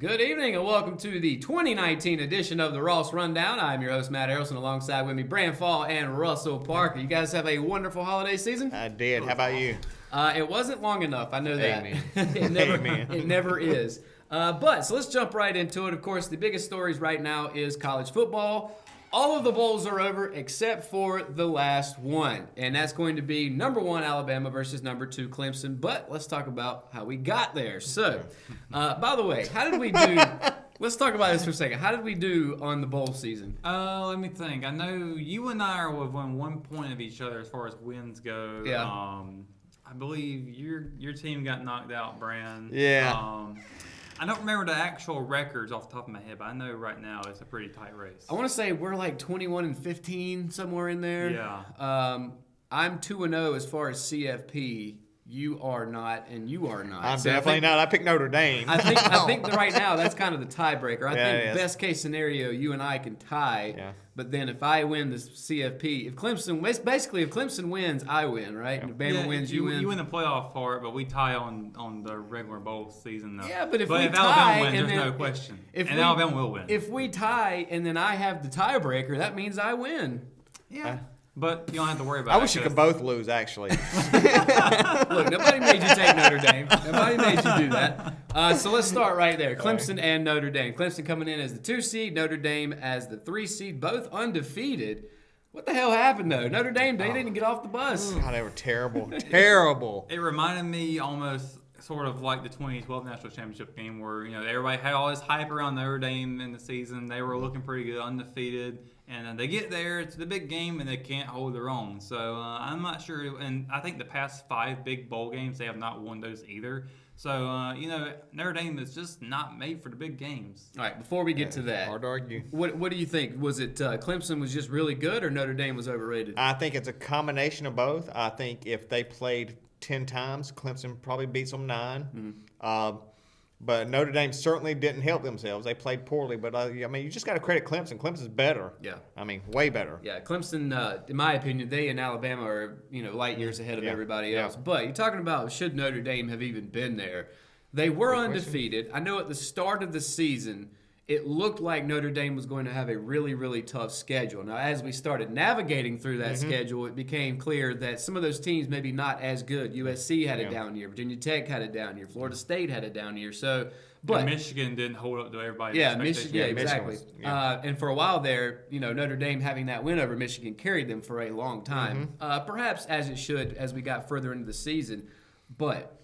Good evening and welcome to the 2019 edition of the Ross Rundown. I'm your host, Matt Harrelson, alongside with me, Brand Fall and Russell Parker. You guys have a wonderful holiday season? I did. How about you? It wasn't long enough, I know that. Amen. It never is. So let's jump right into it. Of course, the biggest stories right now is college football. All of the bowls are over except for the last one, and that's going to be number 1 Alabama versus number 2 Clemson. But let's talk about how we got there. So, by the way, how did we do? Let's talk about this for a second. How did we do on the bowl season? Let me think. I know you and I are within 1 point of each other as far as wins go. Yeah. I believe your team got knocked out, Brand. Yeah. I don't remember the actual records off the top of my head, but I know right now it's a pretty tight race. I want to say we're like 21-15 somewhere in there. Yeah. I'm 2-0 as far as CFP. You are not, and you are not. I'm So definitely not. I picked Notre Dame. I think that right now that's kind of the tiebreaker. I think it is. best case scenario, you and I can tie. Yeah. But then if I win the CFP, if Clemson wins, I win, right? And if Bama wins, you win. You win the playoff part, but we tie on the regular bowl season, though. Yeah, but if we Alabama tie, wins, and there's then, no question. If Alabama will win. If we tie and then I have the tiebreaker, that means I win. Yeah. But you don't have to worry about I it. wish you could both lose, actually. Look, nobody made you take Notre Dame. Nobody made you do that. So let's start right there. Clemson and Notre Dame. Clemson coming in as the 2 seed, Notre Dame as the 3 seed, both undefeated. What the hell happened, though? Notre Dame, they didn't get off the bus. God, they were terrible. Terrible. It reminded me almost sort of like the 2012 National Championship game where, everybody had all this hype around Notre Dame in the season. They were looking pretty good, undefeated. And they get there to the big game, and they can't hold their own. So I'm not sure. And I think the past 5 big bowl games, they have not won those either. So, Notre Dame is just not made for the big games. All right, before we get to that, Hard to argue. what do you think? Was it Clemson was just really good or Notre Dame was overrated? I think it's a combination of both. I think if they played 10 times, Clemson probably beats them 9. But Notre Dame certainly didn't help themselves. They played poorly. But, you just got to credit Clemson. Clemson's better. Yeah. Way better. Yeah, Clemson, in my opinion, they and Alabama are, light years ahead of everybody else. But you're talking about should Notre Dame have even been there. They were undefeated. I know at the start of the season, it looked like Notre Dame was going to have a really, really tough schedule. Now, as we started navigating through that schedule, it became clear that some of those teams maybe not as good. USC had a down year. Virginia Tech had a down year. Florida State had a down year. But Michigan didn't hold up to everybody's Michigan, exactly. And for a while there, Notre Dame having that win over Michigan carried them for a long time. Perhaps as it should as we got further into the season. But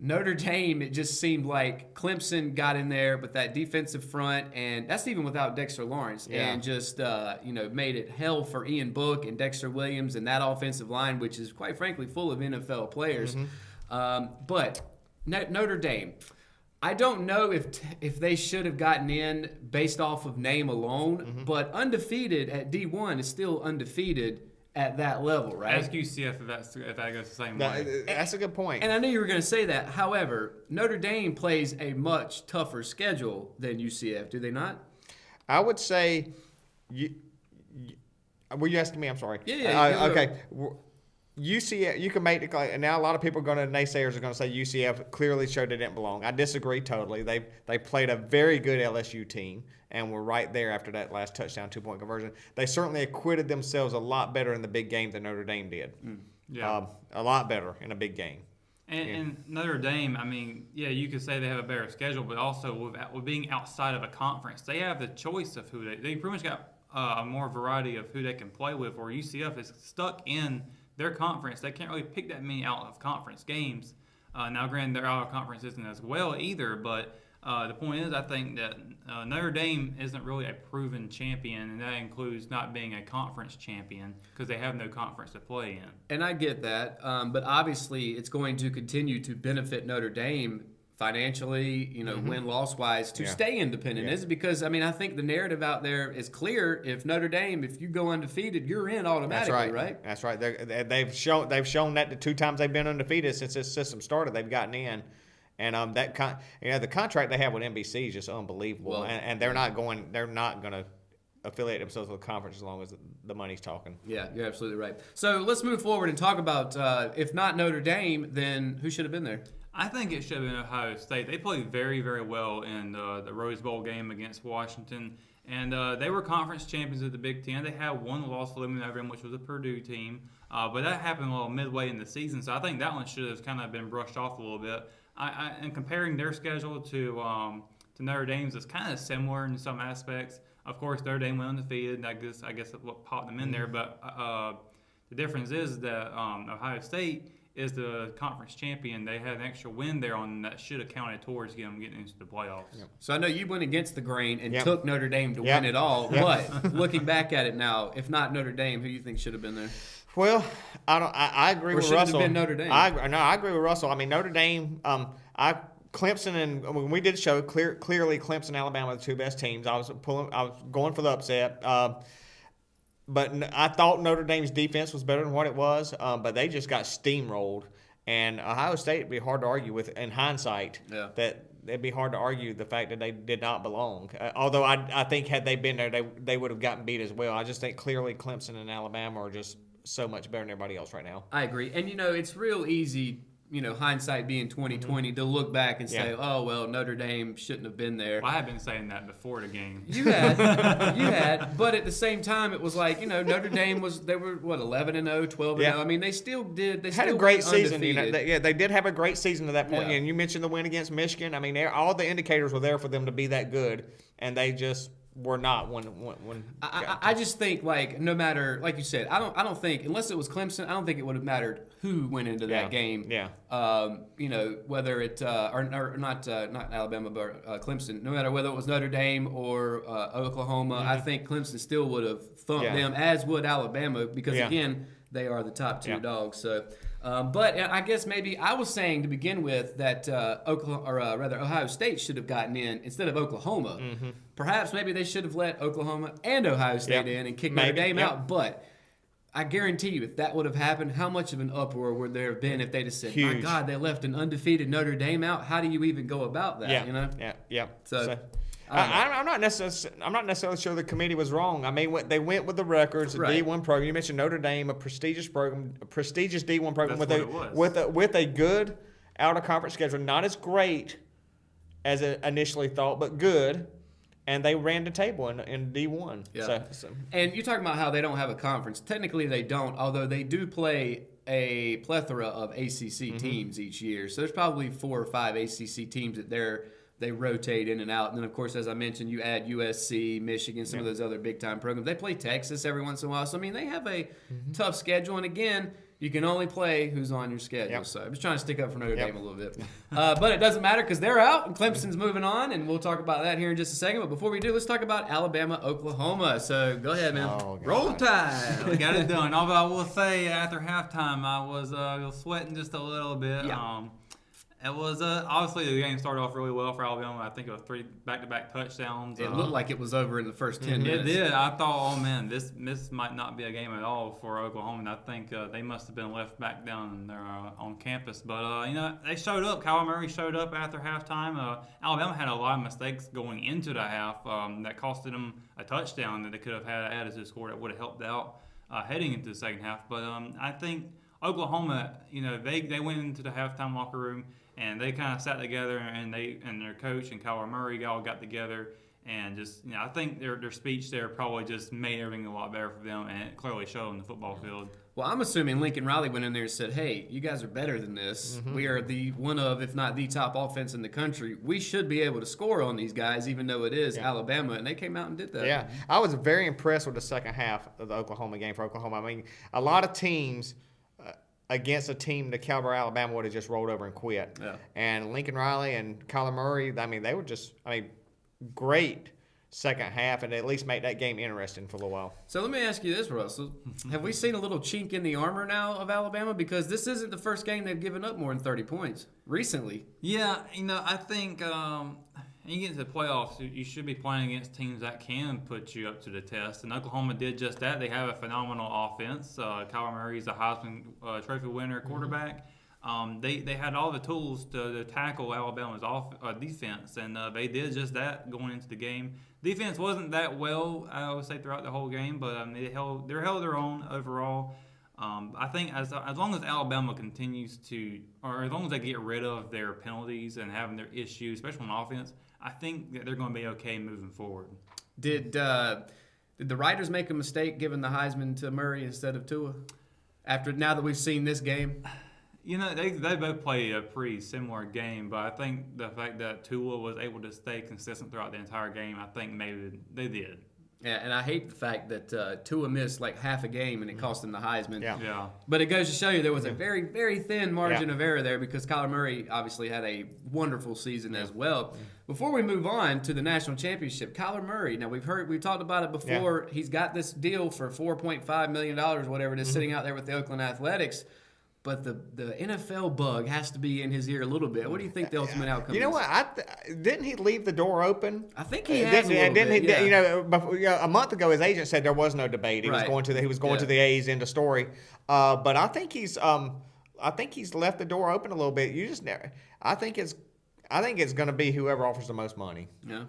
Notre Dame, it just seemed like Clemson got in there with that defensive front, and that's even without Dexter Lawrence, and just made it hell for Ian Book and Dexter Williams and that offensive line, which is quite frankly full of NFL players. But Notre Dame, I don't know if they should have gotten in based off of name alone, but undefeated at D1 is still undefeated at that level, right? Ask UCF if that goes the same way. That's a good point. And I knew you were going to say that. However, Notre Dame plays a much tougher schedule than UCF, do they not? I would say were you asking me? I'm sorry. Yeah. Okay. UCF, you can make it. Now a lot of people naysayers are going to say UCF clearly showed they didn't belong. I disagree totally. They played a very good LSU team and were right there after that last touchdown 2-point conversion. They certainly acquitted themselves a lot better in the big game than Notre Dame did. A lot better in a big game. And Notre Dame, you could say they have a better schedule, but also with being outside of a conference, they have the choice of who they pretty much got a more variety of who they can play with, where UCF is stuck in their conference. They can't really pick that many out of conference games. Now, granted, their out of conference isn't as well either, but the point is I think that Notre Dame isn't really a proven champion, and that includes not being a conference champion because they have no conference to play in. And I get that, but obviously it's going to continue to benefit Notre Dame financially, win-loss wise, to stay independent. Is it because, I think the narrative out there is clear. If Notre Dame, if you go undefeated, you're in automatically, right? That's right. They've shown that the 2 times they've been undefeated since this system started, they've gotten in. And the contract they have with NBC is just unbelievable. Well, and they're not going to affiliate themselves with a conference as long as the money's talking. Yeah, you're absolutely right. So let's move forward and talk about if not Notre Dame, then who should have been there? I think it should have been Ohio State. They played very, very well in the Rose Bowl game against Washington. And they were conference champions of the Big Ten. They had one loss eliminated over them, which was a Purdue team. But that happened a little midway in the season. So I think that one should have kind of been brushed off a little bit. And comparing their schedule to Notre Dame's, it's kind of similar in some aspects. Of course, Notre Dame went undefeated. I guess that's what popped them in there. But the difference is that Ohio State is the conference champion. They had an extra win there on that should have counted towards them getting into the playoffs. Yep. So I know you went against the grain and Yep. took Notre Dame to Yep. win it all. Yep. But looking back at it now, if not Notre Dame, who do you think should have been there? Well, I agree Or with should it have Russell. been Notre Dame? I agree with Russell. I mean, Notre Dame. Clemson and when we did show clearly Clemson and Alabama are the two best teams. I was going for the upset. But I thought Notre Dame's defense was better than what it was. But they just got steamrolled. And Ohio State would be hard to argue with in hindsight. Yeah. That it'd be hard to argue the fact that they did not belong. Although I think had they been there, they would have gotten beat as well. I just think clearly Clemson and Alabama are just so much better than everybody else right now. I agree. And, it's real easy, hindsight being 2020, to look back and say, Yeah. oh, well, Notre Dame shouldn't have been there. Well, I had been saying that before the game. You had. But at the same time, it was like, Notre Dame they were, 11-0, 12-0. Yeah. I mean, they still did. They Had still a great went season. undefeated. They did have a great season to that point. Yeah. And you mentioned the win against Michigan. I mean, all the indicators were there for them to be that good, and they just were not when I just think, no matter, like you said, I don't think, unless it was Clemson, I don't think it would have mattered who went into that game. Yeah. Whether it or not Alabama, but Clemson. No matter whether it was Notre Dame or Oklahoma, I think Clemson still would have thumped Yeah. them, as would Alabama, because Yeah. again, they are the top two Yeah. dogs. So, but I guess maybe I was saying to begin with that Ohio State should have gotten in instead of Oklahoma. Mm-hmm. Perhaps maybe they should have let Oklahoma and Ohio State Yep. in and kicked Notre Maybe, Dame yep. out. But I guarantee you, if that would have happened, how much of an uproar would there have been if they just said, "My Huge. God, they left an undefeated Notre Dame out"? How do you even go about that? Yeah. So, I'm not necessarily sure the committee was wrong. I mean, they went with the records, a Right. D1 program. You mentioned Notre Dame, a prestigious program, a prestigious D1 program That's what it was. with a good out of conference schedule, not as great as it initially thought, but good. And they ran the table in D1. Yeah. So And you're talking about how they don't have a conference. Technically, they don't, although they do play a plethora of ACC teams each year. So there's probably 4 or 5 ACC teams that they rotate in and out. And then, of course, as I mentioned, you add USC, Michigan, some of those other big-time programs. They play Texas every once in a while. So, I mean, they have a tough schedule. And, again, you can only play who's on your schedule. Yep. So I'm just trying to stick up for Notre Yep. Dame a little bit. But it doesn't matter because they're out and Clemson's moving on. And we'll talk about that here in just a second. But before we do, let's talk about Alabama, Oklahoma. So go ahead, man. Oh, God. Roll Tide. We got it done. Although I will say after halftime, I was sweating just a little bit. Yeah. It was obviously the game started off really well for Alabama. I think it was 3 back-to-back touchdowns. It looked like it was over in the first 10 It minutes. did. I thought, oh man, this might not be a game at all for Oklahoma. And I think they must have been left back down there on campus. But they showed up. Kyler Murray showed up after halftime. Alabama had a lot of mistakes going into the half that costed them a touchdown that they could have had added to the score that would have helped out heading into the second half. But I think Oklahoma, they went into the halftime locker room. And they kind of sat together, and their coach and Kyler Murray all got together, and just I think their speech there probably just made everything a lot better for them, and it clearly showed on the football field. Well, I'm assuming Lincoln Riley went in there and said, "Hey, you guys are better than this. We are one of, if not the top offense in the country. We should be able to score on these guys, even though it is Alabama." And they came out and did that. Yeah, I was very impressed with the second half of the Oklahoma game for Oklahoma. I mean, a lot of teams against a team, the caliber of Alabama, would have just rolled over and quit. Yeah. And Lincoln Riley and Kyler Murray, I mean, they were just, great second half, and at least make that game interesting for a little while. So let me ask you this, Russell. Have we seen a little chink in the armor now of Alabama? Because this isn't the first game they've given up more than 30 points recently. Yeah, I think when you get into the playoffs, you should be playing against teams that can put you up to the test. And Oklahoma did just that. They have a phenomenal offense. Kyler Murray is a Heisman Trophy winner quarterback. They had all the tools to tackle Alabama's defense, and they did just that going into the game. Defense wasn't that well, I would say, throughout the whole game, but they held their own overall. I think as long as Alabama continues to, or as long as they get rid of their penalties and having their issues, especially on offense, I think that they're going to be okay moving forward. Did the writers make a mistake giving the Heisman to Murray instead of Tua? Now that we've seen this game? You know, they both played a pretty similar game, but I think the fact that Tua was able to stay consistent throughout the entire game, I think maybe they did. Yeah, and I hate the fact that Tua missed like half a game and it cost him the Heisman. Yeah. But it goes to show you there was a very, very thin margin of error there because Kyler Murray obviously had a wonderful season as well. Before we move on to the national championship, Kyler Murray, now we've talked about it before. He's got this deal for $4.5 million, whatever it is, sitting out there with the Oakland Athletics. But the NFL bug has to be in his ear a little bit. What do you think the ultimate outcome is? You know what? Didn't he leave the door open? I think he has a little didn't bit, he? yeah. Before, a month ago, his agent said there was no debate. He was going to the A's. End of story. But I think he's left the door open a little bit. I think it's going to be whoever offers the most money. Yeah.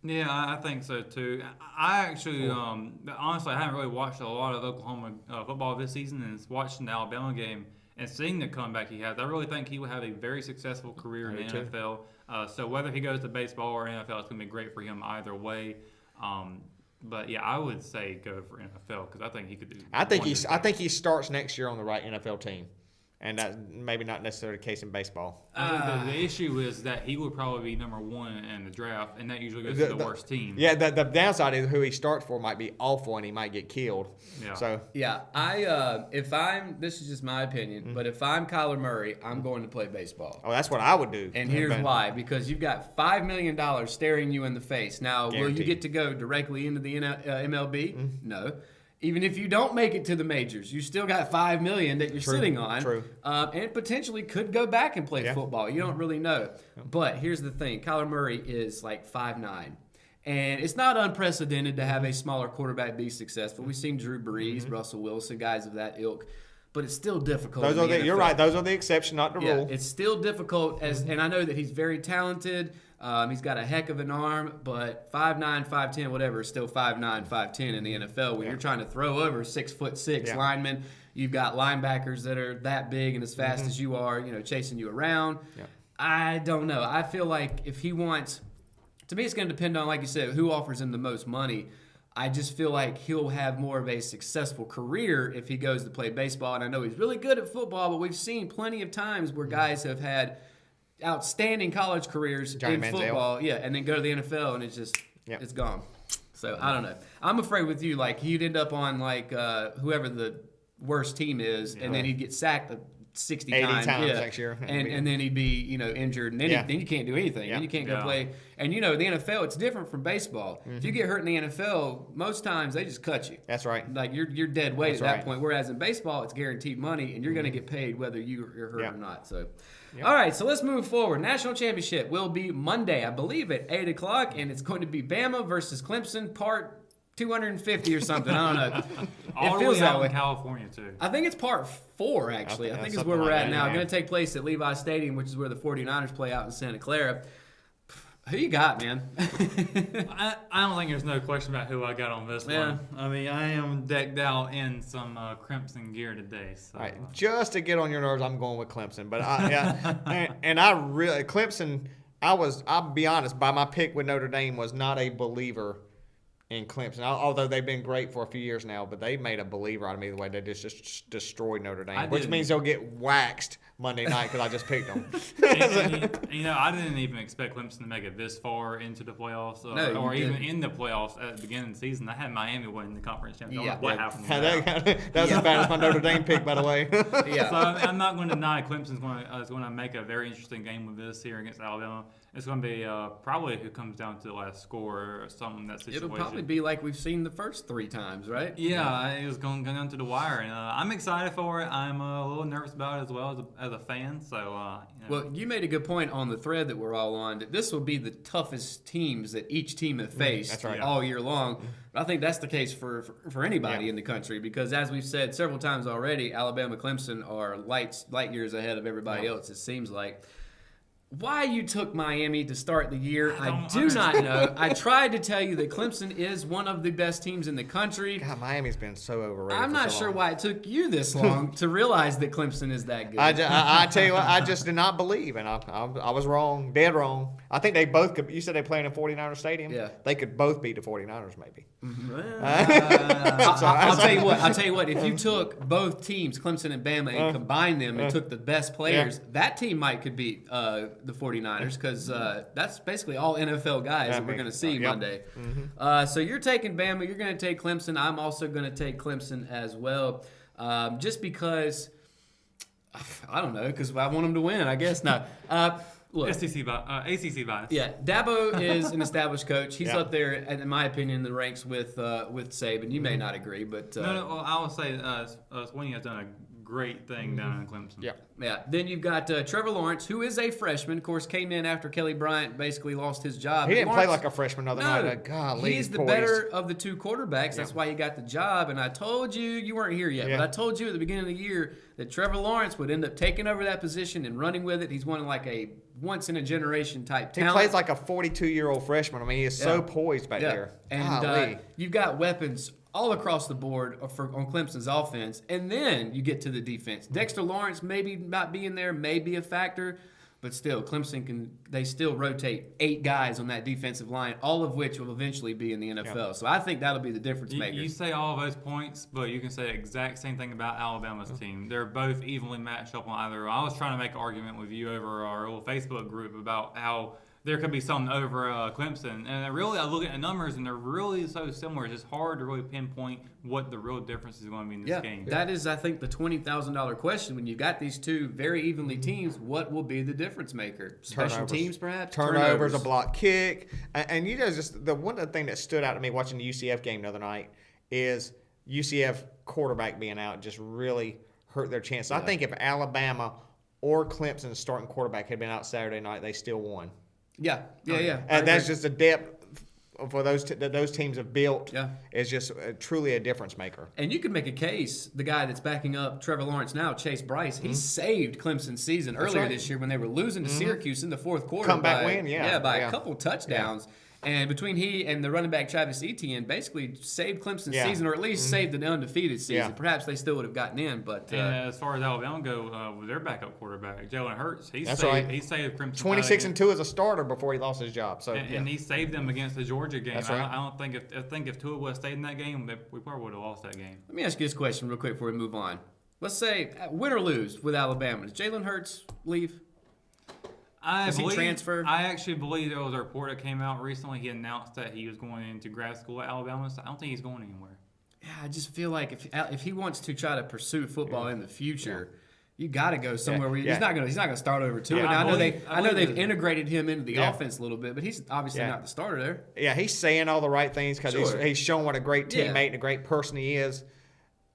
Yeah, I think so too. I actually, honestly, I haven't really watched a lot of Oklahoma football this season, and watching the Alabama game and seeing the comeback he has. I really think he will have a very successful career in the NFL. So whether he goes to baseball or NFL, it's going to be great for him either way. But yeah, I would say go for NFL because I think he could do. I think he starts next year on the right NFL team. And that's maybe not necessarily the case in baseball. The issue is that he would probably be number one in the draft, and that usually goes to the worst team. Yeah, the downside is who he starts for might be awful, and he might get killed. Yeah. So yeah, this is just my opinion, but if I'm Kyler Murray, I'm going to play baseball. Oh, that's what I would do. And here's why: because you've got $5 million staring you in the face. Now, Guaranteed. will you get to go directly into the MLB? No. Even if you don't make it to the majors, you still got $5 million that you're sitting on, and potentially could go back and play football. You don't really know. But here's the thing: Kyler Murray is like 5'9", and it's not unprecedented to have a smaller quarterback be successful. We've seen Drew Brees, Russell Wilson, guys of that ilk. But it's still difficult. You're right. Those are the exception, not the rule. It's still difficult, and I know that he's very talented. He's got a heck of an arm, but 5'9", 5'10", whatever, is still 5'9", 5'10" in the NFL. When you're trying to throw over 6'6" linemen, you've got linebackers that are that big and as fast as you are, chasing you around. Yeah. I don't know. I feel like if he wants, to me, it's going to depend on, like you said, who offers him the most money. I just feel like he'll have more of a successful career if he goes to play baseball. And I know he's really good at football, but we've seen plenty of times where guys have had outstanding college careers in football, and then go to the NFL and it's just it's gone. So I don't know. I'm afraid with you, like he'd end up on like whoever the worst team is, and then he'd get sacked 80 times next year, and then he'd be injured, and then you can't do anything, and you can't go play. And the NFL, it's different from baseball. If you get hurt in the NFL, most times they just cut you. That's right. Like you're dead weight at that point. Whereas in baseball, it's guaranteed money, and you're going to get paid whether you're hurt or not. So. All right, so let's move forward. National championship will be Monday, I believe, at 8 o'clock, and it's going to be Bama versus Clemson, part 250 or something. I don't know. All the way out in California, too. I think it's part 4, actually. I think it's where we're at now. It's going to take place at Levi Stadium, which is where the 49ers play out in Santa Clara. Who you got, man? I don't think there's no question about who I got on this one. I mean, I am decked out in some Clemson gear today. So. All right. Just to get on your nerves, I'm going with Clemson. But Clemson, I'll be honest, by my pick with Notre Dame was not a believer in Clemson. Although they've been great for a few years now, but they made a believer out of me the way they just destroyed Notre Dame, which means they'll get waxed Monday night because I just picked them. I didn't even expect Clemson to make it this far into the playoffs or even in the playoffs at the beginning of the season. I had Miami win the conference championship. What happened to that? That was as bad as my Notre Dame pick, by the way. So I'm not going to deny Clemson's going to make a very interesting game with this here against Alabama. It's going to be probably who comes down to the last score or something in that situation. It'll probably be like we've seen the first 3 times, right? Yeah, it was going down to the wire, and I'm excited for it. I'm a little nervous about it as well as a fan. So, Well, you made a good point on the thread that we're all on. That this will be the toughest teams that each team have faced that's right. all year long. But I think that's the case for anybody in the country because, as we've said several times already, Alabama, Clemson are light years ahead of everybody else. It seems like. Why you took Miami to start the year, I do not know. I tried to tell you that Clemson is one of the best teams in the country. God, Miami's been so overrated. I'm not sure why it took you this long to realize that Clemson is that good. I tell you what, I just did not believe, and I was wrong, dead wrong. I think they both could. You said they play in a 49ers stadium. Yeah. They could both beat the 49ers, maybe. I'll tell you what. If you took both teams, Clemson and Bama, and combined them and took the best players, that team could beat the 49ers because that's basically all NFL guys that we're going to see Monday. So you're taking Bama. You're going to take Clemson. I'm also going to take Clemson as well, just because I don't know because I want them to win. I guess not. Look, ACC bias. Yeah, Dabo is an established coach. He's up there, in my opinion, in the ranks with Saban. You may not agree, but No. Well, I will say Sweeney has done a great thing down in Clemson. Yeah. Then you've got Trevor Lawrence, who is a freshman. Of course, came in after Kelly Bryant basically lost his job. He didn't Lawrence, play like a freshman the other night. Golly, he's the better of the two quarterbacks. That's why he got the job. And I told you weren't here yet, but I told you at the beginning of the year that Trevor Lawrence would end up taking over that position and running with it. He's one of like a once-in-a-generation type talent. He plays like a 42-year-old freshman. I mean, he is so poised back there. And you've got weapons all across the board on Clemson's offense. And then you get to the defense. Dexter Lawrence maybe not being there may be a factor, but still, Clemson they still rotate 8 guys on that defensive line, all of which will eventually be in the NFL. Yeah. So I think that'll be the difference maker. You say all of those points, but you can say the exact same thing about Alabama's team. They're both evenly matched up on either. I was trying to make an argument with you over our little Facebook group about how there could be something over Clemson. And really, I look at the numbers, and they're really so similar. It's just hard to really pinpoint what the real difference is going to be in this game. That is, I think, the $20,000 question. When you got these two very evenly teams, what will be the difference maker? Special teams, perhaps? Turnovers, a block kick. And you guys one of the things that stood out to me watching the UCF game the other night is UCF quarterback being out just really hurt their chances. Yeah. I think if Alabama or Clemson's starting quarterback had been out Saturday night, they still won. Yeah. And that's just the depth for those teams have built. Yeah, is just truly a difference maker. And you can make a case. The guy that's backing up Trevor Lawrence now, Chase Bryce, he saved Clemson's season earlier this year when they were losing to Syracuse in the fourth quarter. Comeback win, by a couple touchdowns. And between he and the running back Travis Etienne basically saved Clemson's season, or at least saved the undefeated season. Yeah. Perhaps they still would have gotten in, but as far as Alabama go, with their backup quarterback Jalen Hurts, he saved Clemson 26-2 as a starter before he lost his job. So and he saved them against the Georgia game. That's right. I don't think if Tua would have stayed in that game, we probably would have lost that game. Let me ask you this question real quick before we move on. Let's say win or lose with Alabama, does Jalen Hurts leave? Does he transfer? I actually believe there was a report that came out recently. He announced that he was going into grad school at Alabama. So I don't think he's going anywhere. Yeah, I just feel like if he wants to try to pursue football in the future, you got to go somewhere where he's not going to start over too. Yeah, I know they've integrated him into the offense a little bit, but he's obviously not the starter there. Yeah, he's saying all the right things because he's shown what a great teammate and a great person he is.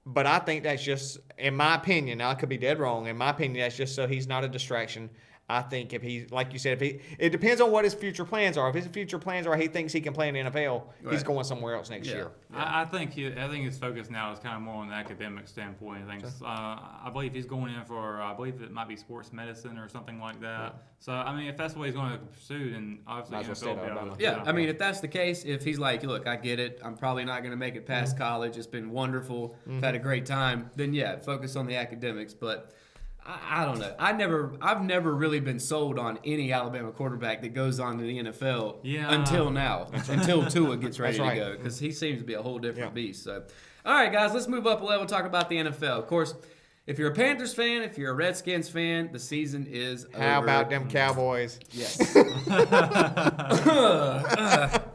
But I think that's just, in my opinion, now I could be dead wrong. In my opinion, that's just so he's not a distraction. I think if he, like you said, it depends on what his future plans are. If his future plans are he thinks he can play in the NFL, he's going somewhere else next year. Yeah. I think his focus now is kind of more on the academic standpoint. I believe he's going in for, I believe it might be sports medicine or something like that. Yeah. So, I mean, if that's what he's going to pursue, then obviously I mean, if that's the case, if he's like, look, I get it. I'm probably not going to make it past college. It's been wonderful. I've had a great time. Then, focus on the academics. But I don't know. I've never really been sold on any Alabama quarterback that goes on to the NFL until now, until Tua gets ready to go, because he seems to be a whole different beast. So, all right, guys, let's move up a level. Talk about the NFL. Of course, if you're a Panthers fan, if you're a Redskins fan, the season is over. How about them Cowboys? Yes.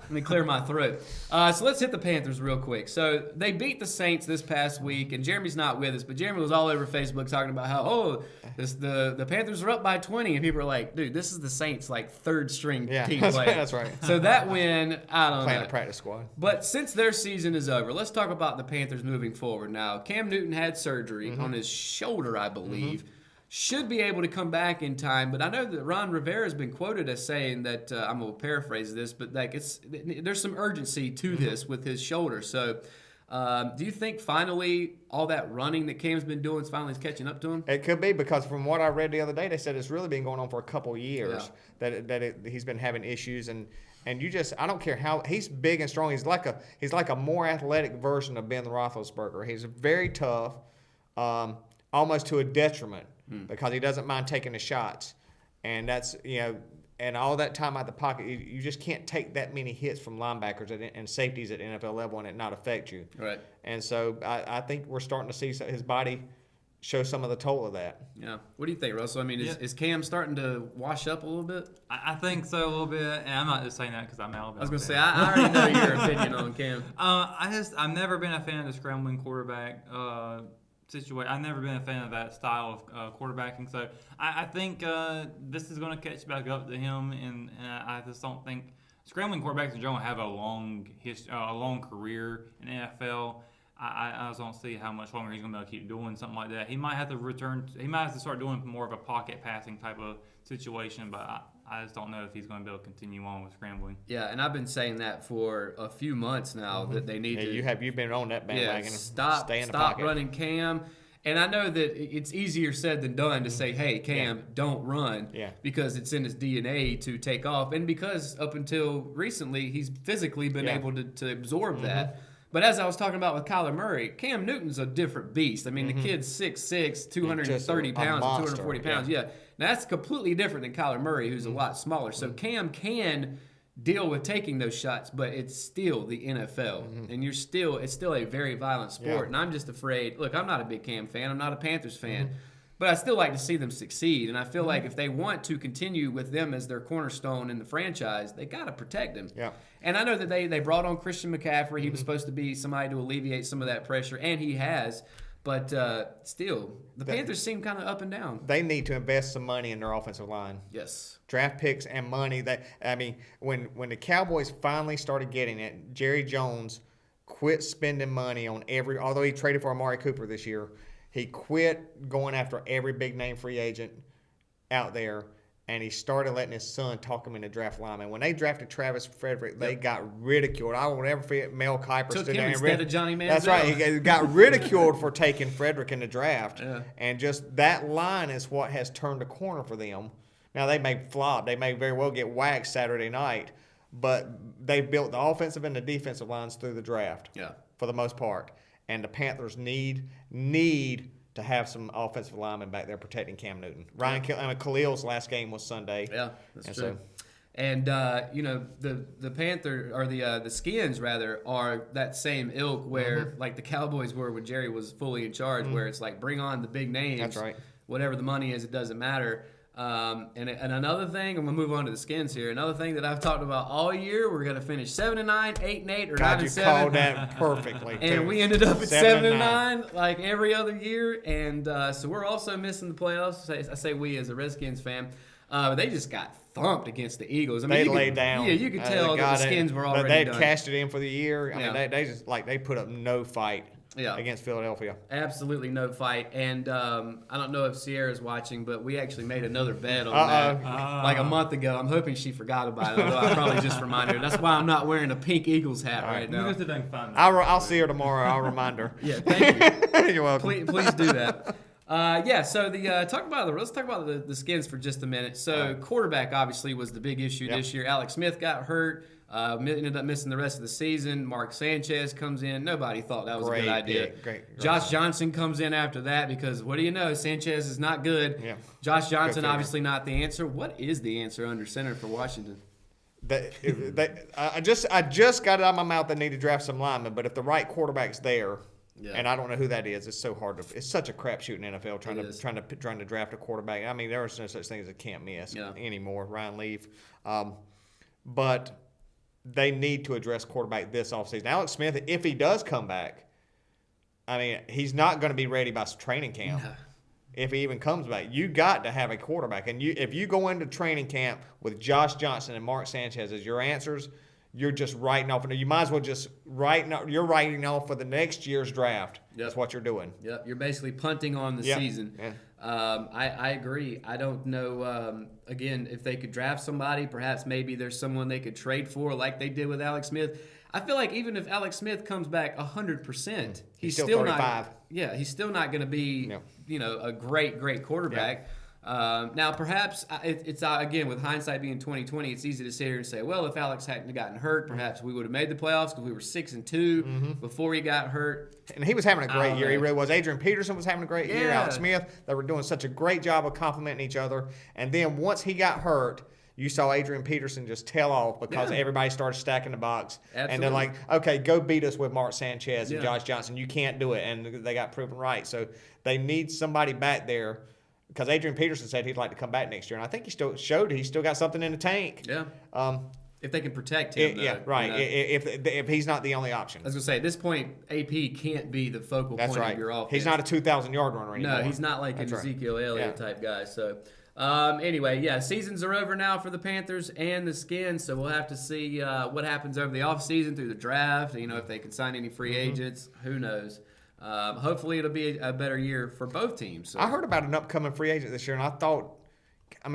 Let me clear my throat. So let's hit the Panthers real quick. So they beat the Saints this past week, and Jeremy's not with us, but Jeremy was all over Facebook talking about how, the Panthers are up by 20, and people are like, dude, this is the Saints, like, third-string team player. That's right. So that win, I don't know. Playing a practice squad. But since their season is over, let's talk about the Panthers moving forward. Now, Cam Newton had surgery on his shoulder, I believe. should be able to come back in time. But I know that Ron Rivera has been quoted as saying that I'm gonna paraphrase this, but like there's some urgency to this with his shoulder. So, do you think finally all that running that Cam's been doing is finally catching up to him? It could be, because from what I read the other day, they said it's really been going on for a couple of years he's been having issues, and I don't care how he's big and strong. He's like a more athletic version of Ben Roethlisberger. He's very tough, almost to a detriment, because he doesn't mind taking the shots, and that's and all that time out the pocket, you just can't take that many hits from linebackers and safeties at NFL level and it not affect you. Right. And so I think we're starting to see his body show some of the toll of that. Yeah. What do you think, Russell? I mean, is Cam starting to wash up a little bit? I think so a little bit, and I'm not just saying that because I'm Alabama. I was going to say, I already know your opinion on Cam. I've never been a fan of the scrambling quarterback situation. I've never been a fan of that style of quarterbacking. So I think this is going to catch back up to him, and I just don't think scrambling quarterbacks in general have a long career in NFL. I just don't see how much longer he's going to be able to keep doing something like that. He might have to start doing more of a pocket passing type of situation, but I just don't know if he's going to be able to continue on with scrambling. Yeah, and I've been saying that for a few months now that they need to. You've been on that bandwagon. Stop running Cam. And I know that it's easier said than done to say, hey, Cam, don't run, because it's in his DNA to take off, and because up until recently he's physically been able to absorb that. But as I was talking about with Kyler Murray, Cam Newton's a different beast. I mean, the kid's 6'6", 230 pounds, monster, 240 pounds. Yeah. Now, that's completely different than Kyler Murray, who's a lot smaller. So Cam can deal with taking those shots, but it's still the NFL. And it's still a very violent sport. And I'm just afraid. Look, I'm not a big Cam fan. I'm not a Panthers fan. But I still like to see them succeed. And I feel like if they want to continue with them as their cornerstone in the franchise, they got to protect him. Yeah. And I know that they brought on Christian McCaffrey. He was supposed to be somebody to alleviate some of that pressure, and he has. But still, the Panthers seem kind of up and down. They need to invest some money in their offensive line. Yes. Draft picks and money. When the Cowboys finally started getting it, Jerry Jones quit spending money on although he traded for Amari Cooper this year, he quit going after every big-name free agent out there, and he started letting his son talk him into draft linemen. When they drafted Travis Frederick, they got ridiculed. I will never forget Mel Kiper Took stood him there instead of Johnny Manziel. That's right. He got ridiculed for taking Frederick in the draft. Yeah. And just that line is what has turned the corner for them. Now, they may flop. They may very well get waxed Saturday night, but they've built the offensive and the defensive lines through the draft for the most part. And the Panthers need to have some offensive linemen back there protecting Cam Newton. Khalil's last game was Sunday. Yeah, that's true. And the Panther or the Skins rather are that same ilk where like the Cowboys were when Jerry was fully in charge, where it's like bring on the big names. That's right. Whatever the money is, it doesn't matter. And another thing, I'm gonna move on to the Skins here. Another thing that I've talked about all year, we're gonna finish 7-9, 8-8, or 9-7. You called that perfectly. And we ended up at 7-9, like every other year. And so we're also missing the playoffs. I say we as a Redskins fan. They just got thumped against the Eagles. I mean, they laid down. Yeah, you could tell that the Skins were already They done. cashed it in for the year. I mean, they put up no fight. Yeah. Against Philadelphia. Absolutely no fight. And I don't know if Sierra's watching, but we actually made another bet on that like a month ago. I'm hoping she forgot about it, although I probably just reminded her. That's why I'm not wearing a pink Eagles hat right now. I'll see her tomorrow. I'll remind her. Yeah, thank you. You're welcome. Please do that. So let's talk about the Skins for just a minute. So quarterback obviously was the big issue this year. Alex Smith got hurt. Ended up missing the rest of the season. Mark Sanchez comes in. Nobody thought that was a good idea. Great. Josh Johnson comes in after that because what do you know? Sanchez is not good. Yeah. Josh Johnson obviously not the answer. What is the answer under center for Washington? I just got it out of my mouth. They need to draft some linemen, but if the right quarterback's there, and I don't know who that is, it's so hard to. It's such a crapshoot in NFL trying to draft a quarterback. I mean, there is no such thing as a can't miss anymore. Ryan Leaf, but they need to address quarterback this offseason. Alex Smith, if he does come back, I mean, he's not going to be ready by training camp. No. If he even comes back, you got to have a quarterback. And if you go into training camp with Josh Johnson and Mark Sanchez as your answers, you're just writing off. You might as well just writing off for the next year's draft. That's what you're doing. Yep, you're basically punting on the season. I agree. I don't know, again, if they could draft somebody, perhaps maybe there's someone they could trade for like they did with Alex Smith. I feel like even if Alex Smith comes back 100%, he's still 35. not. Yeah, he's still not going to be, a great quarterback. Now, perhaps it's again, with hindsight being 2020, it's easy to sit here and say, well, if Alex hadn't gotten hurt, perhaps we would have made the playoffs because we were 6-2 before he got hurt. And he was having a great year. know. He really was. Adrian Peterson was having a great year. Yeah. Alex Smith, they were doing such a great job of complimenting each other. And then once he got hurt, you saw Adrian Peterson just tail off because everybody started stacking the box. Absolutely. And they're like, okay, go beat us with Mark Sanchez and Yeah. Josh Johnson. You can't do it. And they got proven right. So they need somebody back there because Adrian Peterson said he'd like to come back next year. And I think he still showed he's still got something in the tank. Yeah. If they can protect him. Yeah, though, right. you know. If he's not the only option. I was going to say, at this point, AP can't be the focal That's point right. of your offense. He's not a 2,000-yard runner anymore. No, he's not like That's an right. Ezekiel Elliott Yeah. type guy. So, anyway, seasons are over now for the Panthers and the Skins. So we'll have to see what happens over the offseason through the draft. If they can sign any free agents, who knows? Hopefully, it'll be a better year for both teams. So. I heard about an upcoming free agent this year, and I thought,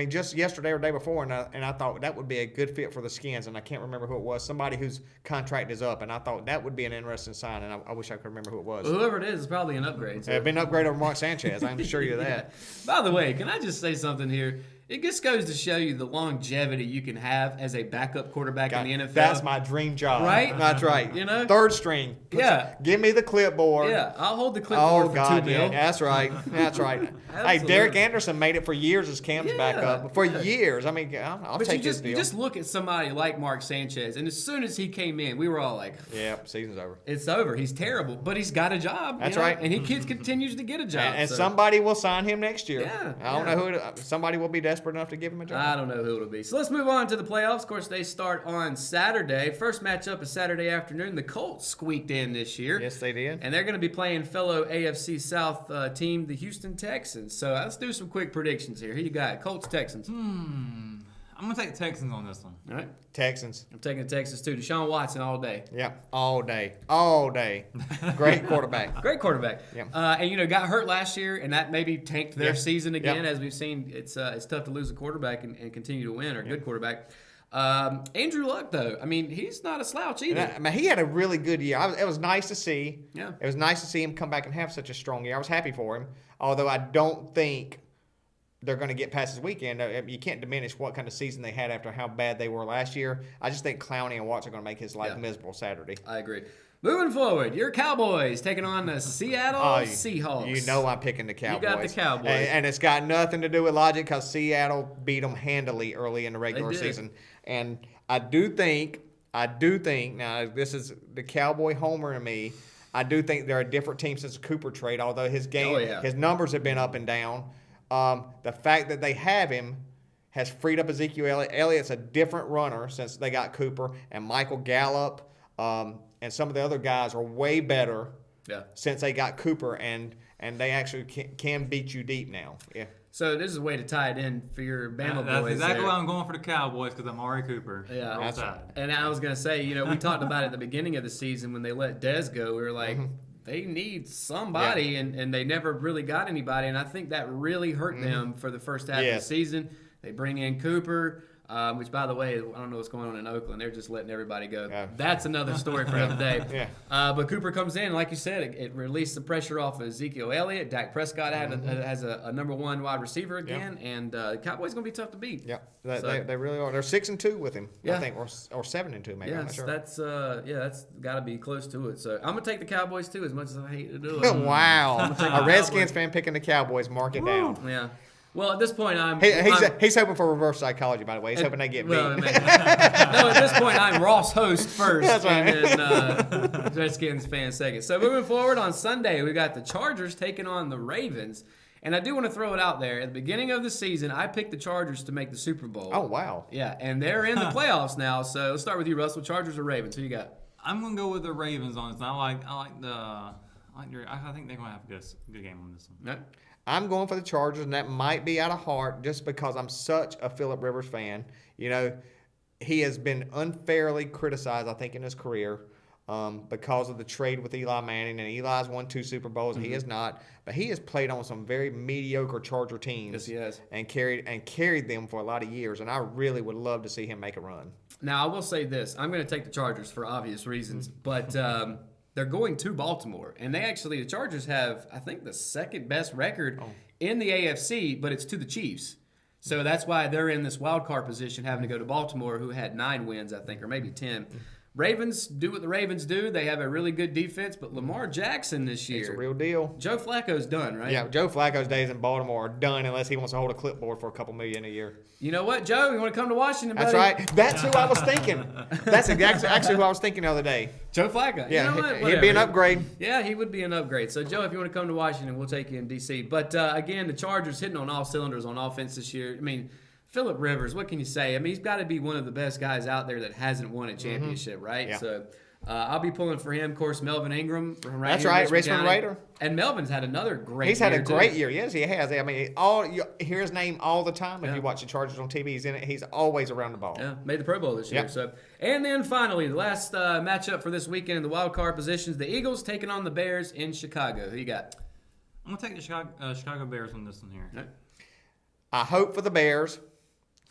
just yesterday or the day before, and I thought that would be a good fit for the Skins, and I can't remember who it was. Somebody whose contract is up, and I thought that would be an interesting sign, and I wish I could remember who it was. Well, whoever it is probably an upgrade. So. It'd been an upgrade over Mark Sanchez. I can assure you of that. By the way, can I just say something here? It just goes to show you the longevity you can have as a backup quarterback in the NFL. That's my dream job. Right? That's right. Third string. Yeah. Give me the clipboard. Yeah, I'll hold the clipboard for God, $2 yeah, million. that's right. That's right. Hey, Absolutely. Derek Anderson made it for years as Cam's backup. For years. I'll But take you this deal. just look at somebody like Mark Sanchez, and as soon as he came in, we were all like, Yeah, season's over. it's over. He's terrible, but he's got a job. That's right. And he continues to get a job. And so. somebody will sign him next year. Yeah, I don't know who. Somebody will be desperate enough to give him a job. I don't know who it'll be. So let's move on to the playoffs. Of course, they start on Saturday. First matchup is Saturday afternoon. The Colts squeaked in this year. Yes, they did. And they're going to be playing fellow AFC South team, the Houston Texans. So let's do some quick predictions here. Who you got? Colts, Texans. I'm gonna take the Texans on this one. All right. Texans. I'm taking the Texans too. Deshaun Watson all day. Yeah, all day. All day. Great quarterback. Great quarterback. Yeah. And got hurt last year, and that maybe tanked their Yeah. season again. Yeah. As we've seen, it's tough to lose a quarterback and continue to win, or a good quarterback. Andrew Luck, though, he's not a slouch either. He had a really good year. It was nice to see. Yeah. It was nice to see him come back and have such a strong year. I was happy for him. Although I don't think they're going to get past this weekend. You can't diminish what kind of season they had after how bad they were last year. I just think Clowney and Watts are going to make his life miserable Saturday. I agree. Moving forward, your Cowboys taking on the Seattle Seahawks. You know I'm picking the Cowboys. You got the Cowboys. And it's got nothing to do with logic because Seattle beat them handily early in the regular did. season. And I do think, now this is the Cowboy homer in me, I do think they're a different team since the Cooper trade, although his numbers have been up and down. The fact that they have him has freed up Ezekiel Elliott. Elliott's a different runner since they got Cooper, and Michael Gallup and some of the other guys are way better since they got Cooper, and they actually can beat you deep now. Yeah. So this is a way to tie it in for your Bama That's boys. exactly there. why I'm going for the Cowboys because I'm Amari Cooper. Yeah. Roll That's Tide. And I was going to say, we talked about it at the beginning of the season when they let Dez go. We were like, they need somebody, and they never really got anybody. And I think that really hurt them for the first half of the season. They bring in Cooper, which, by the way, I don't know what's going on in Oakland. They're just letting everybody go. Yeah. That's another story for another day. Yeah. But Cooper comes in, like you said, it released the pressure off of Ezekiel Elliott. Dak Prescott has a number one wide receiver again, and the Cowboys going to be tough to beat. Yeah, So- they really are. They're 6-2 with him, Yeah. I think, or 7-2 maybe. I'm not Yes, sure. that's got to be close to it. So I'm gonna take the Cowboys too, as much as I hate to do it. Wow, take the a Redskins Cowboys. fan picking the Cowboys. Mark it down. Yeah. Well, at this point, He's hoping for reverse psychology, by the way. He's hoping they get beat. No, at this point, I'm Ross host first, That's right. and then Redskins fan second. So moving forward on Sunday, we got the Chargers taking on the Ravens. And I do want to throw it out there. At the beginning of the season, I picked the Chargers to make the Super Bowl. Oh, wow. Yeah, and they're in the playoffs now. So let's start with you, Russell. Chargers or Ravens? Who you got? I'm gonna go with the Ravens on this. I think they're gonna have a good game on this one. No? I'm going for the Chargers, and that might be out of heart just because I'm such a Phillip Rivers fan. He has been unfairly criticized, I think, in his career. because of the trade with Eli Manning. And Eli's won 2 Super Bowls. He has not. But he has played on some very mediocre Charger teams. Yes, he has. And carried them for a lot of years. And I really would love to see him make a run. Now, I will say this. I'm going to take the Chargers for obvious reasons, but they're going to Baltimore. And the Chargers have, I think, the second best record in the AFC, but it's to the Chiefs. So that's why they're in this wild card position, having to go to Baltimore, who had 9 wins, I think, or maybe 10. Ravens do what the Ravens do. They have a really good defense, but Lamar Jackson this year. It's a real deal. Joe Flacco's done, right? Yeah, Joe Flacco's days in Baltimore are done unless he wants to hold a clipboard for a couple million a year. You know what, Joe? You want to come to Washington, buddy? That's right. That's who I was thinking. That's actually who I was thinking the other day. Joe Flacco. Yeah, you know what? he'd be Whatever. an upgrade. Yeah, he would be an upgrade. So, Joe, if you want to come to Washington, we'll take you in D.C. But, again, the Chargers hitting on all cylinders on offense this year. I mean, Phillip Rivers, what can you say? I mean, he's got to be one of the best guys out there that hasn't won a championship, right? Yeah. So, I'll be pulling for him. Of course, Melvin Ingram from right That's here in right, Richmond County. Raider. And Melvin's had another great He's year, had a great too. year. Yes, he has. I mean, you hear his name all the time. If Yeah. you watch the Chargers on TV, he's in it. He's always around the ball. Yeah, made the Pro Bowl this year. Yep. So, and then finally, the last matchup for this weekend in the wild card positions: the Eagles taking on the Bears in Chicago. Who you got? I'm gonna take the Chicago Bears on this one here. Right. I hope for the Bears,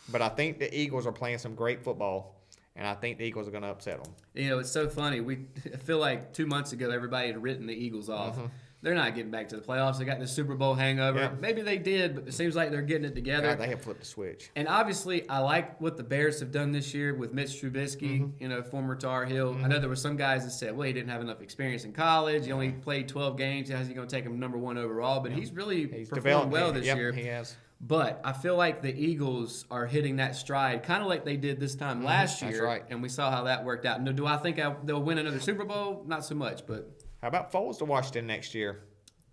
but I think the Eagles are playing some great football, and I think the Eagles are going to upset them. You know, it's so funny. I feel like 2 months ago, everybody had written the Eagles off. They're not getting back to the playoffs. They got the Super Bowl hangover. Yeah. Maybe they did, but it seems like they're getting it together. God, they have flipped the switch. And obviously, I like what the Bears have done this year with Mitch Trubisky, you know, former Tar Heel. I know there were some guys that said, well, he didn't have enough experience in college. He only played 12 games. How's he going to take him #1 overall? But he's really performed developed well this yep, year. He has. But I feel like the Eagles are hitting that stride, kind of like they did this time last year. That's right. And we saw how that worked out. Now, do I think they'll win another Super Bowl? Not so much, but How about Foles to Washington next year?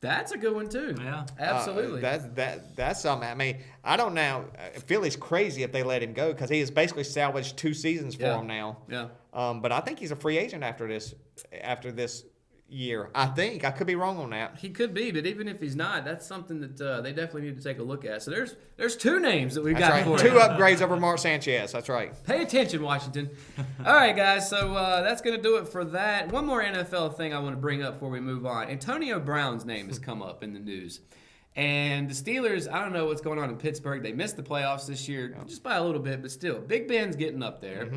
that's a good one too. Yeah. Absolutely. That's something. I mean, I don't know. Philly's crazy if they let him go because he has basically salvaged 2 seasons for them now. Yeah. But I think he's a free agent after this year. I think I could be wrong on that. He could be, but even if he's not, that's something that they definitely need to take a look at. So there's 2 names that we've That's got right. for 2 you. upgrades over Mark Sanchez. That's right. Pay attention, Washington. All right, guys. So that's going to do it for that. One more NFL thing I want to bring up before we move on. Antonio Brown's name has come up in the news. And the Steelers, I don't know what's going on in Pittsburgh. They missed the playoffs this year just by a little bit, but still. Big Ben's getting up there.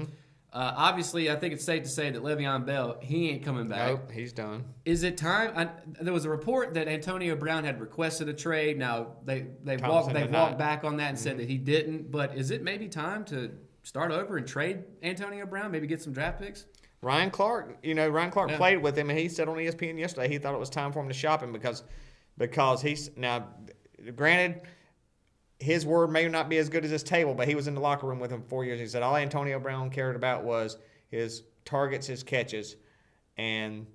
Obviously, I think it's safe to say that Le'Veon Bell, he ain't coming back. Nope, he's done. Is it time? There was a report that Antonio Brown had requested a trade. Now they've Thompson walked denied. back on that and said that he didn't. But is it maybe time to start over and trade Antonio Brown? Maybe get some draft picks. Ryan Clark, Yeah. played with him, and he said on ESPN yesterday he thought it was time for him to shop him because he's now, granted, his word may not be as good as his table, but he was in the locker room with him for 4 years. He said all Antonio Brown cared about was his targets, his catches, and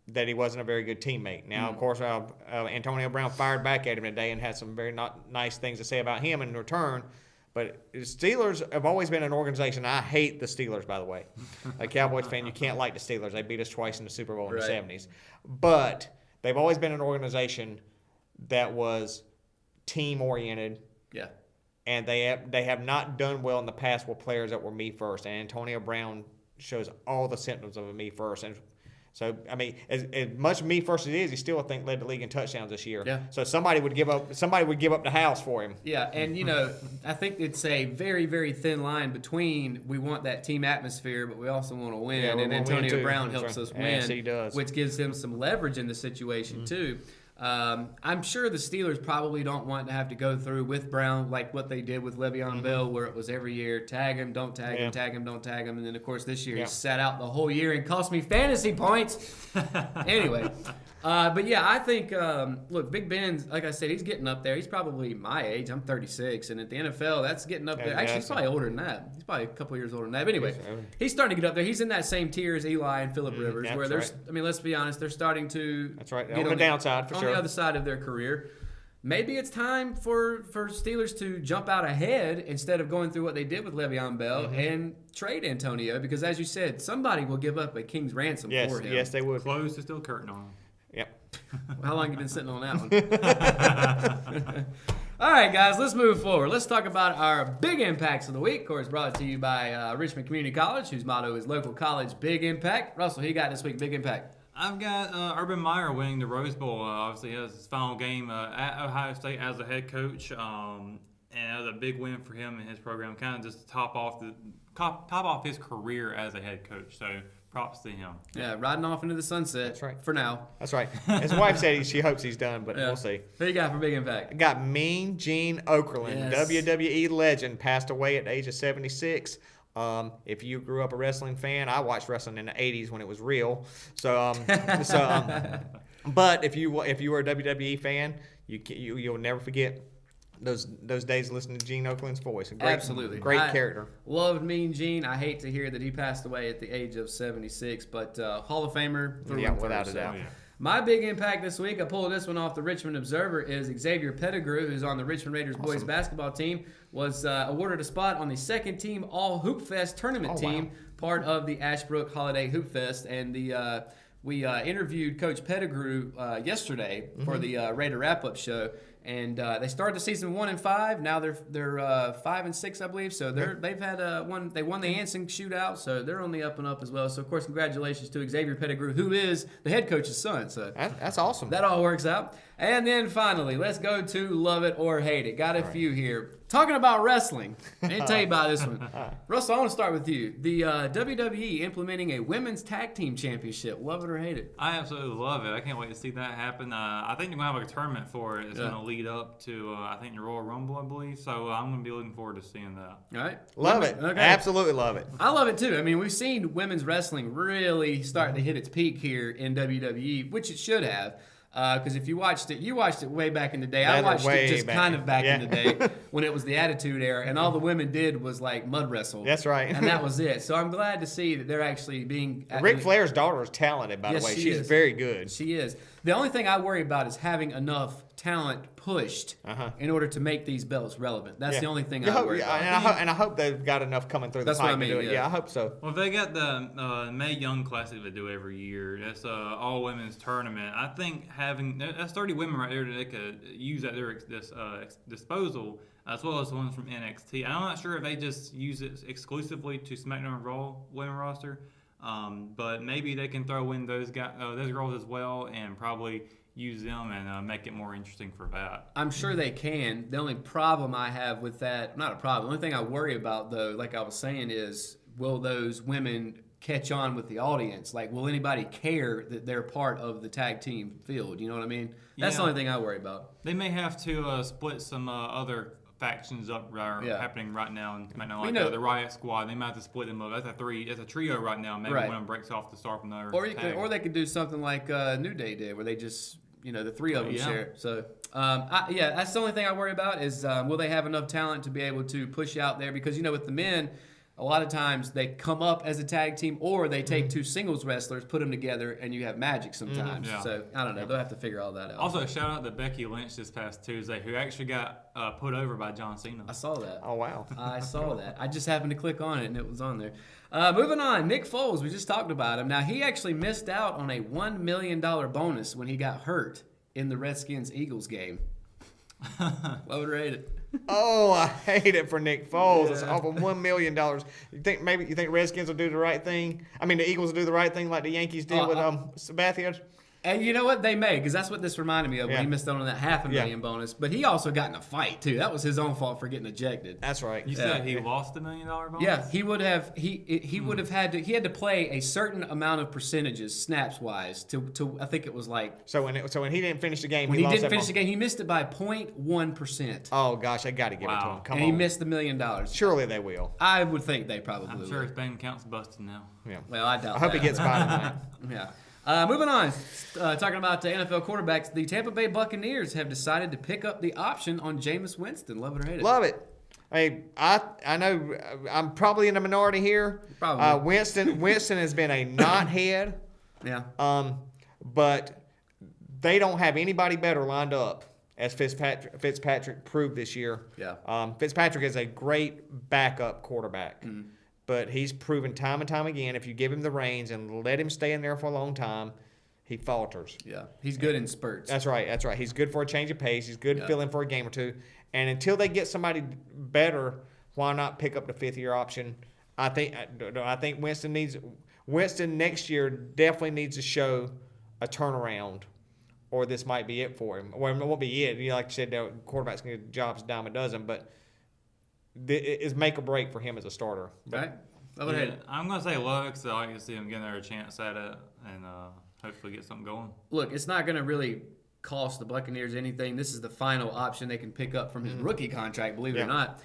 that he wasn't a very good teammate. Now, of course, Antonio Brown fired back at him today and had some very not nice things to say about him in return. But the Steelers have always been an organization. I hate the Steelers, by the way. A Cowboys fan, you can't like the Steelers. They beat us twice in the Super Bowl in the 70s. But they've always been an organization that was team-oriented, Yeah. and they have not done well in the past with players that were me first. And Antonio Brown shows all the symptoms of a me first. And so, I mean, as much me first as it is, he still, I think, led the league in touchdowns this year. Yeah. So somebody would give up the house for him. Yeah, and I think it's a very, very thin line between we want that team atmosphere, but we also want to win. Yeah, we and wanna win Antonio too. Brown That's helps right. us win, Yes, he does. which gives him some leverage in the situation too. I'm sure the Steelers probably don't want to have to go through with Brown like what they did with Le'Veon Bell, where it was every year tag him, don't tag him, tag him, don't tag him, and then of course this year he sat out the whole year and cost me fantasy points. Anyway, but yeah, I think look, Big Ben, like I said, he's getting up there. He's probably my age. I'm 36, and at the NFL, that's getting up there. Yeah, Actually, he's probably older than that. He's probably a couple years older than that. But anyway, he's starting to get up there. He's in that same tier as Eli and Phillip Rivers, that's where there's, right. I mean, let's be honest, they're starting to That's right. get On the downside, for on sure. the other side of their career. Maybe it's time for Steelers to jump out ahead instead of going through what they did with Le'Veon Bell and trade Antonio, because as you said, somebody will give up a king's ransom for him. Yes, they would. Close the steel curtain on him. Yep. How long have you been sitting on that one? All right, guys, let's move forward. Let's talk about our big impacts of the week. Of course, brought to you by Richmond Community College, whose motto is local college, big impact. Russell, who you got this week, big impact? I've got Urban Meyer winning the Rose Bowl. Obviously, he has his final game at Ohio State as a head coach, and it was a big win for him and his program. Kind of just to top off his career as a head coach. So props to him. Yeah, riding off into the sunset. That's right. For now. That's right. His wife said she hopes he's done, but we'll see. Who you got for big impact? I got Mean Gene Okerlund, Yes. WWE legend, passed away at the age of 76. If you grew up a wrestling fan, I watched wrestling in the 80s when it was real. But if you were a WWE fan, you'll never forget those days listening to Gene Okerlund's voice. Absolutely. Great character. Loved Mean Gene. I hate to hear that he passed away at the age of 76, but Hall of Famer through and through. Without a doubt. Yeah. My big impact this week, I pulled this one off the Richmond Observer, is Xavier Pettigrew, who's on the Richmond Raiders boys basketball team, was awarded a spot on the second team All Hoop Fest tournament team, part of the Ashbrook Holiday Hoop Fest. And we interviewed Coach Pettigrew yesterday for the Raider wrap-up show. And they started the season 1-5. Now they're 5-6, I believe. So they've had they won the Anson shootout. So they're on the up and up as well. So of course, congratulations to Xavier Pettigrew, who is the head coach's son. So That's awesome. that all works out. And then finally, let's go to love it or hate it. Got a few here. Talking about wrestling, I didn't tell you about this one. Russell, I want to start with you. The WWE implementing a women's tag team championship. Love it or hate it? I absolutely love it. I can't wait to see that happen. I think they're going to have a tournament for it. It's going to lead up to, I think, the Royal Rumble, I believe. So I'm going to be looking forward to seeing that. All right. Love it. Okay. Absolutely love it. I love it too. I mean, we've seen women's wrestling really starting to hit its peak here in WWE, which it should have. Because if you watched it way back in the day. I watched it just kind of back in the day when it was the Attitude Era, and all the women did was like mud wrestle. That's right. And that was it. So I'm glad to see that they're actually being. Ric Flair's daughter is talented, by the way. She's very good. She is. The only thing I worry about is having enough talent pushed in order to make these belts relevant. That's the only thing I worry about. And I hope they've got enough coming through the pipe to do it. Yeah, I hope so. Well, they got the Mae Young Classic they do every year. That's all women's tournament. I think that's 30 women right there that they could use at their disposal, as well as the ones from NXT. I'm not sure if they just use it exclusively to SmackDown and Raw women roster, but maybe they can throw in those girls as well and probably use them and make it more interesting for that. I'm sure they can. The only problem I have with that, not a problem, the only thing I worry about, though, like I was saying, is will those women catch on with the audience? Like, will anybody care that they're part of the tag team field? You know what I mean? That's the only thing I worry about. They may have to split some other factions up happening right now, and like the Riot Squad. They might have to split them up. That's a trio right now. Maybe one of them breaks off to start from another. Or they could do something like New Day did, where they just the three of them share. So that's the only thing I worry about is will they have enough talent to be able to push out there? Because with the men, a lot of times they come up as a tag team, or they take two singles wrestlers, put them together, and you have magic sometimes. So I don't know. They'll have to figure all that out. Also, shout out to Becky Lynch this past Tuesday, who actually got put over by John Cena. I saw that. Oh, wow. I saw that. I just happened to click on it, and it was on there. Moving on, Nick Foles. We just talked about him. Now, he actually missed out on a $1 million bonus when he got hurt in the Redskins-Eagles game. Love it or hate it? Oh, I hate it for Nick Foles. It's off of $1 million. You think Redskins will do the right thing? I mean, the Eagles will do the right thing like the Yankees did with Sabathia? And you know what? They may, because that's what this reminded me of when he missed out on that $500,000 bonus. But he also got in a fight, too. That was his own fault for getting ejected. That's right. You said he lost $1 million bonus? Yeah, he would have. He would have had to play a certain amount of percentages, snaps wise, to I think it was like. So when he didn't finish the game, when he didn't finish the game, he missed it by 0.1%. Oh gosh, I got to give it to him. Come on. He missed $1 million. Surely they will. I would think they probably I'm will. sure his bank account's busted now. Yeah. Well, I doubt. I hope he gets by tonight. Yeah. Moving on, talking about the NFL quarterbacks, the Tampa Bay Buccaneers have decided to pick up the option on Jameis Winston. Love it or hate it? Love it. Hey, I know I'm probably in the minority here. Probably. Winston has been a knothead. Yeah. But they don't have anybody better lined up, as Fitzpatrick proved this year. Yeah. Fitzpatrick is a great backup quarterback. Mm-hmm. But he's proven time and time again, if you give him the reins and let him stay in there for a long time, he falters. Yeah, he's good in spurts. That's right. That's right. He's good for a change of pace. He's good filling for a game or two. And until they get somebody better, why not pick up the 5th-year option? I think Winston next year definitely needs to show a turnaround, or this might be it for him. Well, it won't be it. Like you said, the quarterbacks can get jobs dime a dozen, but it's make or break for him as a starter. Right. I'm going to say Love because I like to see him getting a chance at it and hopefully get something going. Look, it's not going to really cost the Buccaneers anything. This is the final option they can pick up from his rookie contract, believe it or not.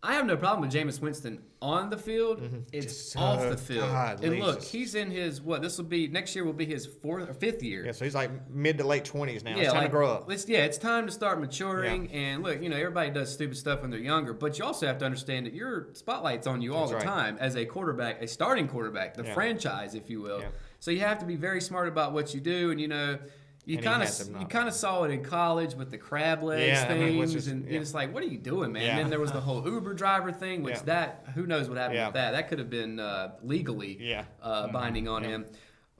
I have no problem with Jameis Winston on the field. It's Just, off the field. And look, just- he's in his, next year will be his 4th or 5th year. Yeah, so he's like mid to late 20s now. It's time like, to grow up. It's time to start maturing. And look, everybody does stupid stuff when they're younger, but you also have to understand that your spotlight's on you all That's the right. time as a quarterback, a starting quarterback, the franchise, if you will. Yeah. So you have to be very smart about what you do, and you And he kind has them of not. you kind of saw it in college with the crab legs Yeah, I mean, which things, is- and yeah. it's like, what are you doing, man? Yeah. And then there was the whole Uber driver thing, which Yeah. who knows what happened Yeah. with that? That could have been legally Yeah. binding on him.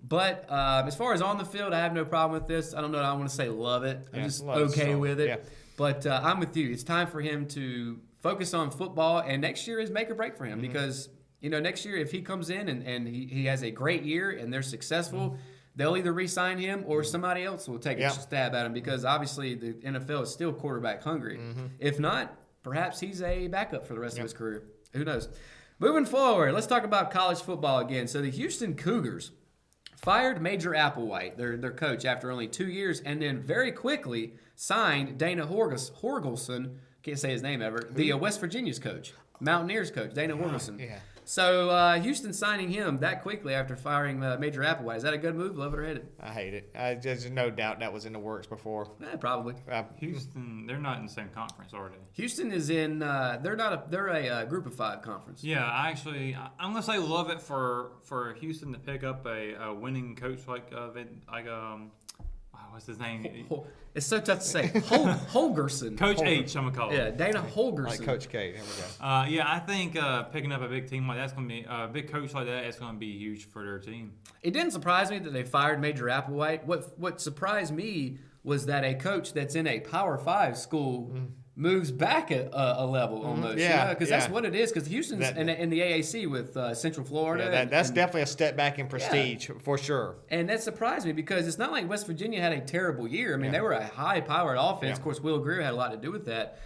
But as far as on the field, I have no problem with this. I don't know. I want to say love it. I'm Yeah, just love it, okay so, with it. yeah. But I'm with you. It's time for him to focus on football, and next year is make or break for Mm-hmm. him because next year if he comes in and he has a great year and they're successful. Mm-hmm. They'll either re-sign him or somebody else will take a stab at him because obviously the NFL is still quarterback hungry. If not, perhaps he's a backup for the rest of his career. Who knows? Moving forward, let's talk about college football again. So the Houston Cougars fired Major Applewhite, their coach, after only 2 years, and then very quickly signed Dana Horgelson, can't say his name ever, the West Virginia's coach, Mountaineers coach, Dana Horgelson. Yeah. So Houston signing him that quickly after firing Major Applewhite. Is that a good move? Love it or hate it? I hate it. There's no doubt that was in the works before. Probably. Houston, they're not in the same conference, are they? Houston is in. They're a Group of 5 conference. Yeah, I'm gonna say love it for Houston to pick up a winning coach what's his name? It's so tough to say. Holgerson. Coach H, I'm gonna call Yeah, it. Dana Holgerson. Like Coach K. There we go. Yeah, I think picking up a big team like that's gonna be a big coach like that. It's gonna be huge for their team. It didn't surprise me that they fired Major Applewhite. What surprised me was that a coach that's in a Power 5 school moves back a level almost. Yeah, Because that's what it is. Because Houston's in the AAC with Central Florida. Yeah, that's and, definitely a step back in prestige for sure. And that surprised me because it's not like West Virginia had a terrible year. I mean, they were a high-powered offense. Yeah. Of course, Will Greer had a lot to do with that.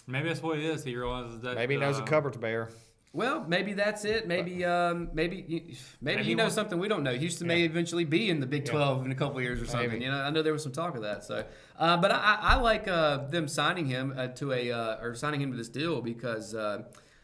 Maybe that's what it is. He realizes that Maybe he knows the cupboard's bare. Well, maybe that's it. Maybe he knows something we don't know. Houston may eventually be in the Big 12 in a couple of years or something. Maybe. I know there was some talk of that. So, but I like them signing him signing him to this deal because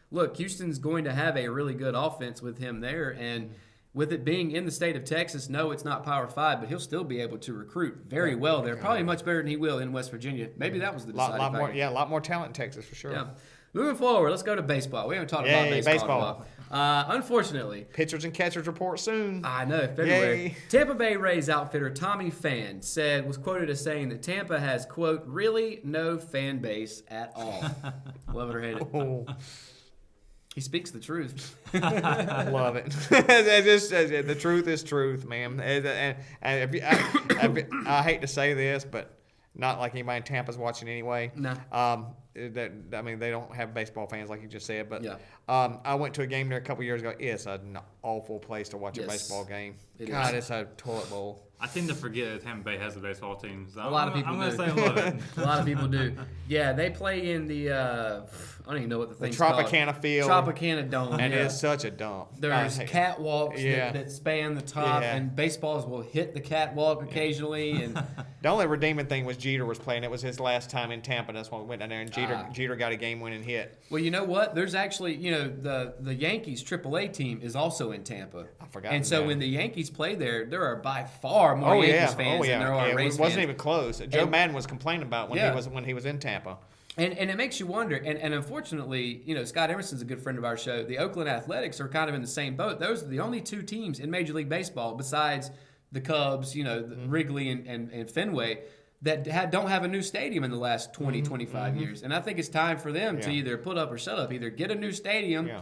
look, Houston's going to have a really good offense with him there, and with it being in the state of Texas, no, it's not Power 5, but he'll still be able to recruit very well there. Probably much better than he will in West Virginia. Maybe that was the deciding Lot more, factor. a lot more talent in Texas for sure. Yeah. Moving forward, let's go to baseball. We haven't talked about Yay, baseball. in a while. Unfortunately, Pitchers and catchers report soon. I know, February. Yay. Tampa Bay Rays outfitter Tommy Pham was quoted as saying that Tampa has, quote, really no fan base at all. Love it or hate it. Oh, He speaks the truth. I love it. The truth is truth, man. And I hate to say this, but not like anybody in Tampa's watching anyway. No. They don't have baseball fans like you just said, but Yeah. I went to a game there a couple years ago. It's an awful place to watch a Yes, baseball game. it God, is. it's a toilet bowl. I tend to forget that Tampa Bay has a baseball team. So A lot of people I'm gonna do. say love it. A lot of people do. Yeah, they play in the, I don't even know what the thing's Tropicana field. Tropicana Dome. And yeah. it's such a dump. There's I- catwalks Yeah. that span the top, Yeah. and baseballs will hit the catwalk occasionally. And The only redeeming thing was Jeter was playing. It was his last time in Tampa. That's why we went down there, and Ah. Jeter got a game-winning hit. well, you know what? There's actually, the Yankees AAA team is also in Tampa. I forgot And so that. when the Yankees play there are by far more Yankees fans than there are It Rays wasn't fans. even close. Joe And- Madden was complaining about when Yeah. he was in Tampa. And it makes you wonder. And unfortunately, Scott Emerson's a good friend of our show. The Oakland Athletics are kind of in the same boat. Those are the only two teams in Major League Baseball besides the Cubs, Wrigley and Fenway, that don't have a new stadium in the last 20, 25 years. And I think it's time for them to Yeah. either put up or shut up, either get a new stadium Yeah.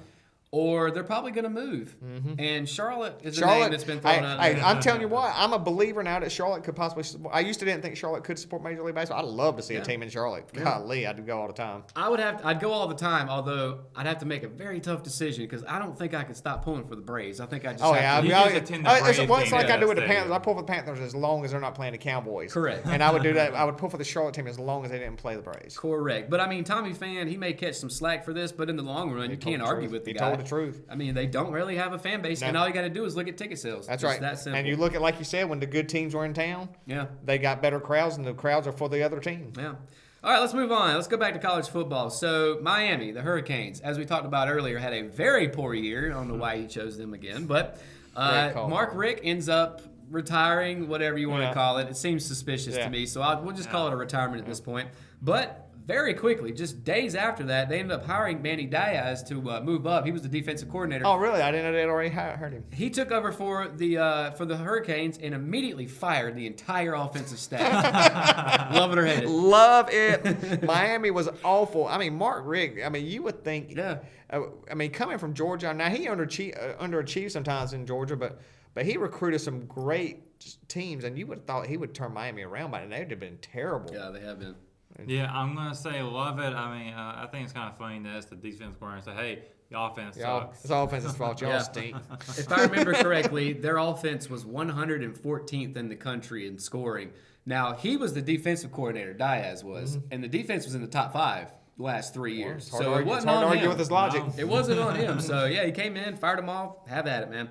or they're probably going to move. And Charlotte is a name Charlotte, that's been thrown out there. I'm telling you what, I'm a believer now that Charlotte could possibly. I used to didn't think Charlotte could support Major League Baseball. I'd love to see a team in Charlotte. Golly, I'd go all the time. I'd go all the time, although I'd have to make a very tough decision because I don't think I could stop pulling for the Braves. I think I just Oh have yeah, to. You just attend the Braves it's like game I do with the at that Panthers. stadium. I pull for the Panthers as long as they're not playing the Cowboys. Correct. And I would do that. I would pull for the Charlotte team as long as they didn't play the Braves. Correct. But I mean, Tommy Fan, he may catch some slack for this, but in the long run, you can't argue with the guy. He told the truth. I mean, they don't really have a fan base, No. and all you got to do is look at ticket sales. That's Just right. That simple. And you look at, like you said, when the good teams were in town, Yeah. they got better crowds, and the crowds are for the other team. Yeah. All right, let's move on. Let's go back to college football. So, Miami, the Hurricanes, as we talked about earlier, had a very poor year. I don't know why he chose them again, but Great call. Mark Richt ends up retiring, whatever you want Yeah. to call it. It seems suspicious Yeah. to me, so we'll just call it a retirement at this point. But very quickly, just days after that, they ended up hiring Manny Diaz to move up. He was the defensive coordinator. Oh, really? I didn't know they'd already heard him. He took over for the Hurricanes and immediately fired the entire offensive staff. Love it or hate it. Love it. Miami was awful. I mean, Mark Richt, I mean, you would think, Yeah. I mean, coming from Georgia, now he underachieved sometimes in Georgia, but he recruited some great teams, and you would have thought he would turn Miami around, but they'd have been terrible. Yeah, they have been. Yeah, I'm gonna say love it. I mean, I think it's kind of funny that it's the defense coordinator and say, "Hey, the offense sucks." It's all offense's fault. Y'all Yeah. stink. If I remember correctly, their offense was 114th in the country in scoring. Now, he was the defensive coordinator, Diaz was, and the defense was in the top 5 the last 3 years. It's hard So to it argue, wasn't on argue him. with his logic. No. It wasn't on him. So, yeah, he came in, fired them all. Have at it, man.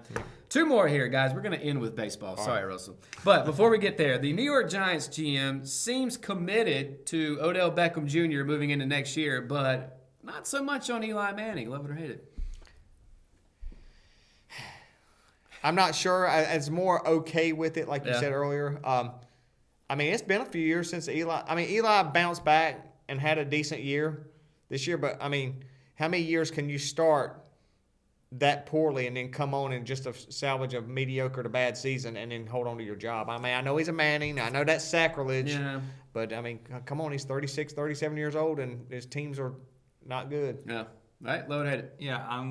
2 more here, guys. We're going to end with baseball. Sorry, Russell. But before we get there, the New York Giants GM seems committed to Odell Beckham Jr. moving into next year, but not so much on Eli Manning. Love it or hate it. I'm not sure. It's more okay with it, like you Yeah. said earlier. I mean, it's been a few years since Eli. I mean, Eli bounced back and had a decent year this year, but I mean, how many years can you start that poorly and then come on and just salvage a mediocre to bad season and then hold on to your job? I mean, I know he's a Manning. I know that's sacrilege. Yeah. But, I mean, come on. He's 36, 37 years old, and his teams are not good. Yeah. All right, love it or hate it. Yeah,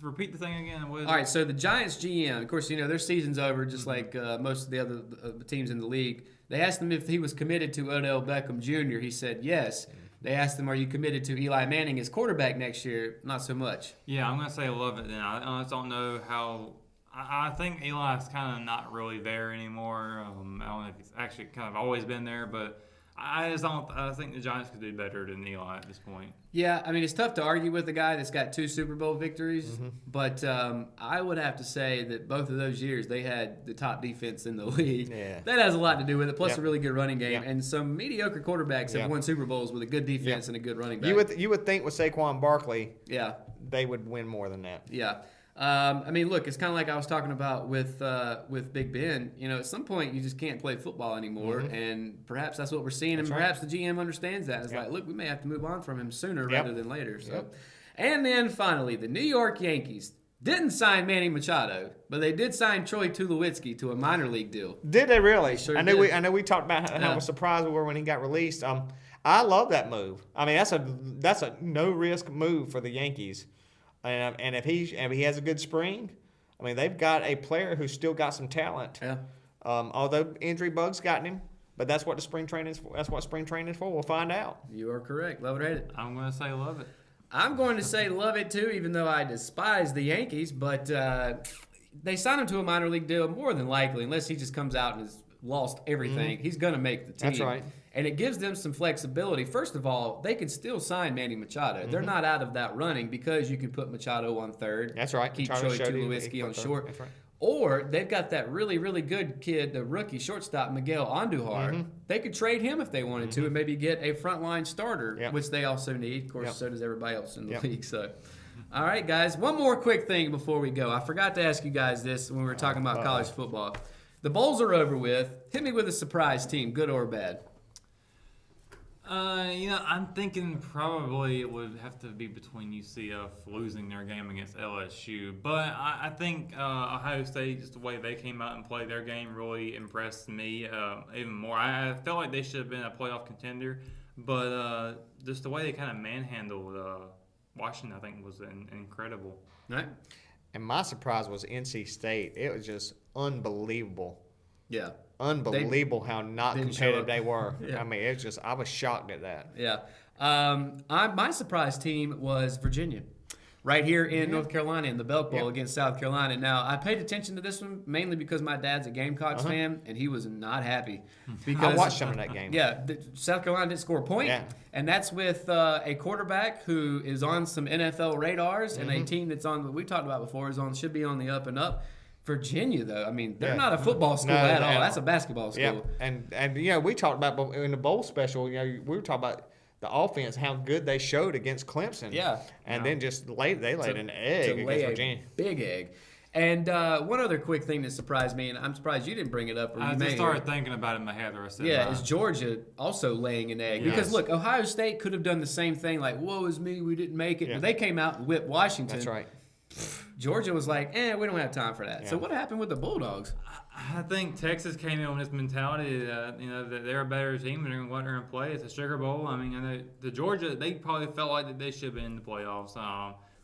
repeat the thing again. What is All right, so the Giants GM, of course, their season's over, just like most of the other teams in the league. They asked him if he was committed to Odell Beckham Jr. He said yes. They asked him, "Are you committed to Eli Manning as quarterback next year?" Not so much. Yeah, I'm gonna say love it. Then I just don't know how. I think Eli's kind of not really there anymore. I don't know if he's actually kind of always been there, but I just don't. I think the Giants could do better than Eli at this point. Yeah, I mean, it's tough to argue with a guy that's got 2 Super Bowl victories, Mm-hmm. but I would have to say that both of those years they had the top defense in the league. Yeah. That has a lot to do with it, plus Yep. a really good running game. Yep. And some mediocre quarterbacks have Yep. won Super Bowls with a good defense Yep. and a good running back. You would think with Saquon Barkley, Yeah. they would win more than that. Yeah. I mean, look, it's kind of like I was talking about with Big Ben. At some point you just can't play football anymore, and perhaps that's what we're seeing, and That's right. perhaps the GM understands that. It's Yep. like, look, we may have to move on from him sooner Yep. rather than later. So, Yep. and then finally, the New York Yankees didn't sign Manny Machado, but they did sign Troy Tulowitzki to a minor league deal. Did they really? sure I know did. I know we talked about how Yeah. surprised we were when he got released. I love that move. I mean, that's a no risk move for the Yankees, and if he has a good spring, I mean, they've got a player who's still got some talent. Yeah. Although injury bugs gotten him, but that's what the spring training is for. That's what spring training is for. We'll find out. You are correct. Love it or hate it. I'm gonna say love it. I'm going to say love it too, even though I despise the Yankees. But they signed him to a minor league deal more than likely, unless he just comes out and has lost everything. He's going to make the team. That's right. And it gives them some flexibility. First of all, they can still sign Manny Machado. They're not out of that running because you can put Machado on third. That's right. Keep Machado Troy showed he Tulowitzki put on third. short. That's right. Or they've got that really, really good kid, the rookie shortstop, Miguel Andujar. They could trade him if they wanted to and maybe get a frontline starter, Yep. which they also need. Of course, Yep. so does everybody else in the Yep. league. So, all right, guys. One more quick thing before we go. I forgot to ask you guys this when we were talking about college football. The bowls are over with. Hit me with a surprise team, good or bad. I'm thinking probably it would have to be between UCF losing their game against LSU. But I think Ohio State, just the way they came out and played their game, really impressed me even more. I felt like they should have been a playoff contender, but just the way they kind of manhandled Washington, I think, was incredible. Right? And my surprise was NC State. It was just unbelievable. Yeah. Unbelievable how not didn't show competitive up. they were. Yeah. I mean, it's just, I was shocked at that. Yeah. My surprise team was Virginia. Right here in North Carolina in the Belk Bowl against South Carolina. Now, I paid attention to this one mainly because my dad's a Gamecocks fan, and he was not happy. Because, I watched some of that game. Yeah, South Carolina didn't score a point, and that's with a quarterback who is on some NFL radars, and a team that's on, we talked about before, should be on the up and up. Virginia, though, I mean, they're not a football school at all. That's a basketball school. Yeah, and you know, we talked about in the bowl special, you know, we were talking about the offense, how good they showed against Clemson. Yeah. And then just laid an egg against Virginia. Big egg. And one other quick thing that surprised me, and I'm surprised you didn't bring it up. Or I you just may started thinking about it in my head the rest of is Georgia also laying an egg. Yes. Because, look, Ohio State could have done the same thing, like, woe is me, we didn't make it. Yeah. But they came out and whipped Washington. That's right. Georgia was like, we don't have time for that. Yeah. So what happened with the Bulldogs? I think Texas came in with this mentality that, you know, that they're a better team and they're going to go out there and play. It's a Sugar Bowl. I mean, I know the Georgia, they probably felt like that they should have been in the playoffs.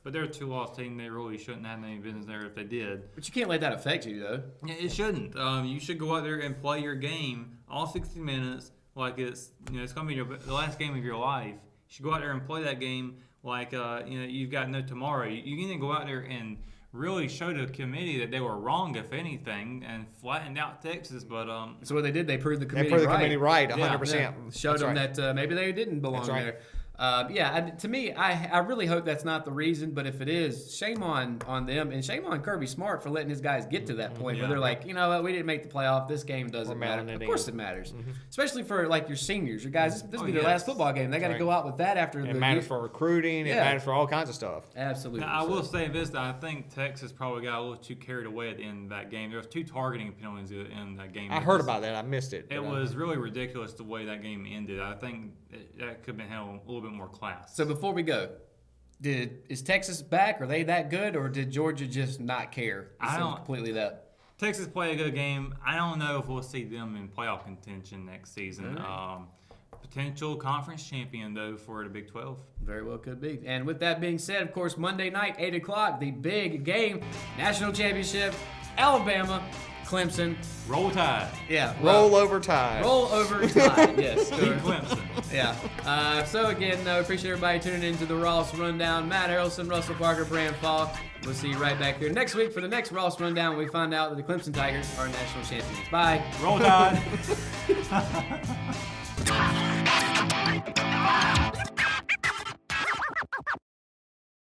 But they're a two-loss team. They really shouldn't have any business there if they did. But you can't let that affect you, though. Yeah, it shouldn't. You should go out there and play your game all 60 minutes like it's, you know, it's going to be the last game of your life. You should go out there and play that game like, you know, you've got no tomorrow. You need to go out there and really showed the committee that they were wrong, if anything, and flattened out Texas. But So what they did, they proved the They committee proved the right. committee right, 100%. Yeah. Showed That's them right. that maybe they didn't belong That's right. there. To me, I really hope that's not the reason, but if it is, shame on them, and shame on Kirby Smart for letting his guys get to that point where they're like, you know what, we didn't make the playoff, this game doesn't matter. Of course it matters. Especially for like your seniors, your guys, this will be their last football game. They got to go out with that after It the matters for recruiting. It matters for all kinds of stuff. Absolutely. now, I will say this: that I think Texas probably got a little too carried away at the end of that game. There was 2 targeting penalties in that game. I heard about that. I missed it. It was really ridiculous the way that game ended. I think that could have been handled a little bit more class. So before we go, is Texas back? Are they that good, or did Georgia just not care? I don't- completely that. Texas played a good game. I don't know if we'll see them in playoff contention next season. Potential conference champion, though, for the Big 12. Very well could be. And with that being said, of course, Monday night, 8 o'clock, the big game, national championship, Alabama, Clemson. Roll Tide. Yeah. Roll over tide. Roll over tide, yes. Beat Clemson. Yeah. So again, appreciate everybody tuning into the Ross Rundown. Matt Harrelson, Russell Parker, Bram Falk. We'll see you right back here next week for the next Ross Rundown when we find out that the Clemson Tigers are national champions. Bye. Roll Tide.